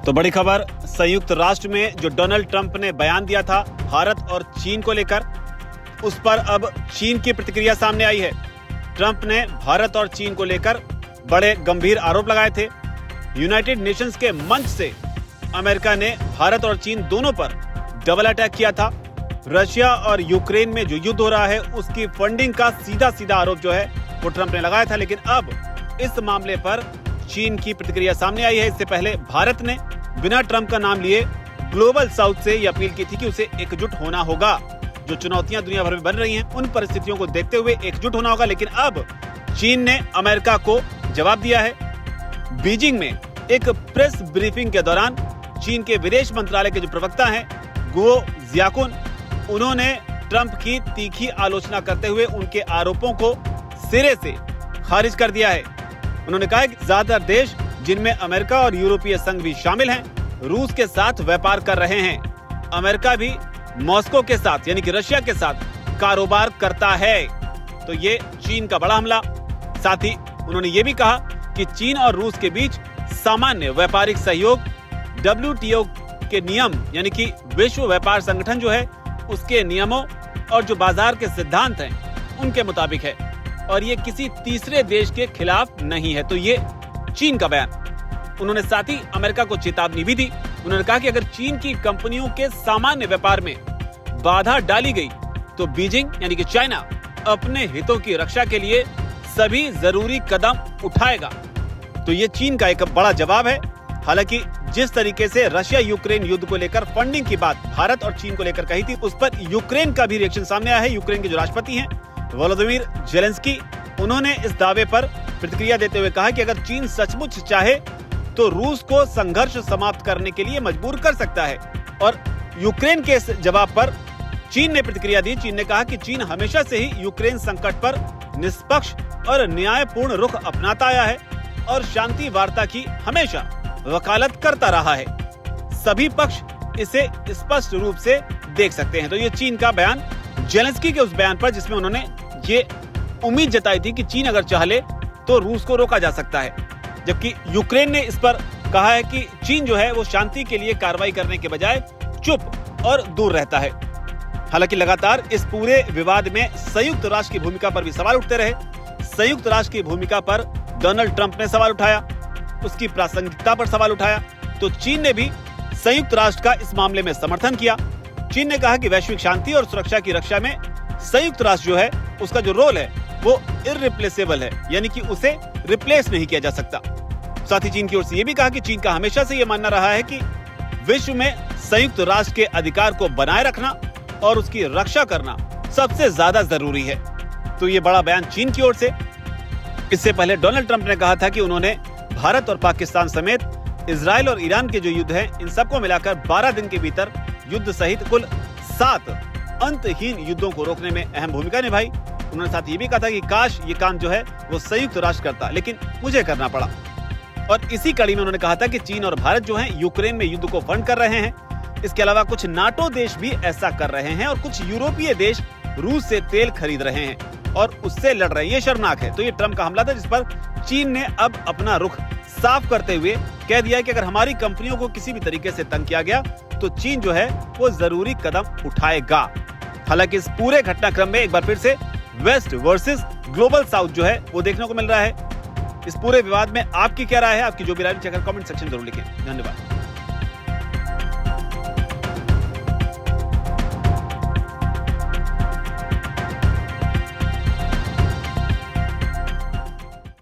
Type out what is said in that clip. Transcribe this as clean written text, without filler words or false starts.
तो बड़ी खबर, संयुक्त राष्ट्र में जो डोनाल्ड ट्रंप ने बयान दिया था भारत और चीन को लेकर, उस पर अब चीन की प्रतिक्रिया सामने आई है। ट्रंप ने भारत और चीन को लेकर बड़े गंभीर आरोप लगाए थे। यूनाइटेड नेशंस के मंच से अमेरिका ने भारत और चीन दोनों पर डबल अटैक किया था। रशिया और यूक्रेन में जो युद्ध हो रहा है उसकी फंडिंग का सीधा सीधा आरोप जो है वो ट्रंप ने लगाया था। लेकिन अब इस मामले पर चीन की प्रतिक्रिया सामने आई है। इससे पहले भारत ने बिना ट्रंप का नाम लिए ग्लोबल साउथ से यह अपील की थी कि उसे एकजुट होना होगा। जो चुनौतियां दुनिया भर में बन रही हैं उन परिस्थितियों को देखते हुए एकजुट होना होगा। लेकिन अब चीन ने अमेरिका को जवाब दिया है। बीजिंग में एक प्रेस ब्रीफिंग के दौरान चीन के विदेश मंत्रालय के जो प्रवक्ता हैं गुओ जियाकुन, उन्होंने ट्रंप की तीखी आलोचना करते हुए उनके आरोपों को सिरे से खारिज कर दिया है। उन्होंने कहा कि ज्यादातर देश, जिनमें अमेरिका और यूरोपीय संघ भी शामिल हैं, रूस के साथ व्यापार कर रहे हैं। अमेरिका भी मॉस्को के साथ यानी कि रशिया के साथ कारोबार करता है। तो ये चीन का बड़ा हमला। साथ ही उन्होंने ये भी कहा कि चीन और रूस के बीच सामान्य व्यापारिक सहयोग WTO के नियम यानी कि विश्व व्यापार संगठन जो है उसके नियमों और जो बाजार के सिद्धांत हैं उनके मुताबिक है और ये किसी तीसरे देश के खिलाफ नहीं है। तो ये चीन का बयान। उन्होंने साथ ही अमेरिका को चेतावनी भी दी। उन्होंने कहा कि अगर चीन की कंपनियों के सामान्य व्यापार में बाधा डाली गई तो बीजिंग यानी कि चाइना अपने हितों की रक्षा के लिए सभी जरूरी कदम उठाएगा। तो ये चीन का एक बड़ा जवाब है। हालांकि जिस तरीके से रशिया यूक्रेन युद्ध को लेकर फंडिंग की बात भारत और चीन को लेकर कही थी, उस पर यूक्रेन का भी रिएक्शन सामने आया है। यूक्रेन के जो राष्ट्रपति हैं वोलोदिमीर जेलेंस्की, उन्होंने इस दावे पर प्रतिक्रिया देते हुए कहा कि अगर चीन सचमुच चाहे तो रूस को संघर्ष समाप्त करने के लिए मजबूर कर सकता है। और यूक्रेन के इस जवाब पर चीन ने प्रतिक्रिया दी। चीन ने कहा कि चीन हमेशा से ही यूक्रेन संकट पर निष्पक्ष और न्यायपूर्ण रुख अपनाता आया है और शांति वार्ता की हमेशा वकालत करता रहा है। सभी पक्ष इसे स्पष्ट रूप से देख सकते हैं। तो ये चीन का बयान, जेलेंस्की के उस बयान पर जिसमें उन्होंने ये उम्मीद जताई थी कि चीन अगर चाहे तो रूस को रोका जा सकता है, जबकि यूक्रेन ने इस पर कहा है कि चीन जो है वो शांति के लिए कार्रवाई करने के बजाय चुप और दूर रहता है। हालांकि लगातार इस पूरे विवाद में संयुक्त राष्ट्र की भूमिका पर भी सवाल उठते रहे। संयुक्त राष्ट्र की भूमिका पर डोनाल्ड ट्रंप ने सवाल उठाया, उसकी प्रासंगिकता पर सवाल उठाया। तो चीन ने भी संयुक्त राष्ट्र का इस मामले में समर्थन किया। चीन ने कहा कि वैश्विक शांति और सुरक्षा की रक्षा में संयुक्त राष्ट्र जो है उसका जो रोल है वो इररिप्लेसेबल है, यानी कि उसे रिप्लेस नहीं किया जा सकता। साथ ही चीन की ओर से यह भी कहा कि चीन का हमेशा से यह मानना रहा है कि विश्व में संयुक्त राष्ट्र के अधिकार को बनाए रखना और उसकी रक्षा करना सबसे ज्यादा जरूरी है। तो ये बड़ा बयान चीन की ओर से। इससे पहले डोनाल्ड ट्रंप ने कहा था कि उन्होंने भारत और पाकिस्तान समेत इजराइल और ईरान के जो युद्ध हैं इन सबको मिलाकर 12 दिन के भीतर युद्ध सहित कुल 7 अंतहीन युद्धों को रोकने में अहम भूमिका निभाई। उन्होंने साथ ये भी कहा था कि काश ये काम जो है वो संयुक्त राष्ट्र करता, लेकिन मुझे करना पड़ा। और इसी कड़ी में उन्होंने कहा था कि चीन और भारत जो हैं यूक्रेन में युद्ध को फंड कर रहे हैं। इसके अलावा कुछ नाटो देश भी ऐसा कर रहे हैं और कुछ यूरोपीय देश रूस से तेल खरीद रहे हैं और उससे लड़ रहे हैं। ये शर्मनाक है। तो ये ट्रंप का हमला था जिस पर चीन ने अब अपना रुख साफ करते हुए कह दिया कि अगर हमारी कंपनियों को किसी भी तरीके से तंग किया गया तो चीन जो है वो जरूरी कदम उठाएगा। हालांकि इस पूरे घटनाक्रम में एक बार फिर से वेस्ट वर्सेस ग्लोबल साउथ जो है वो देखने को मिल रहा है। इस पूरे विवाद में आपकी क्या राय है? आपकी जो भी राय है कमेंट सेक्शन जरूर लिखें। धन्यवाद।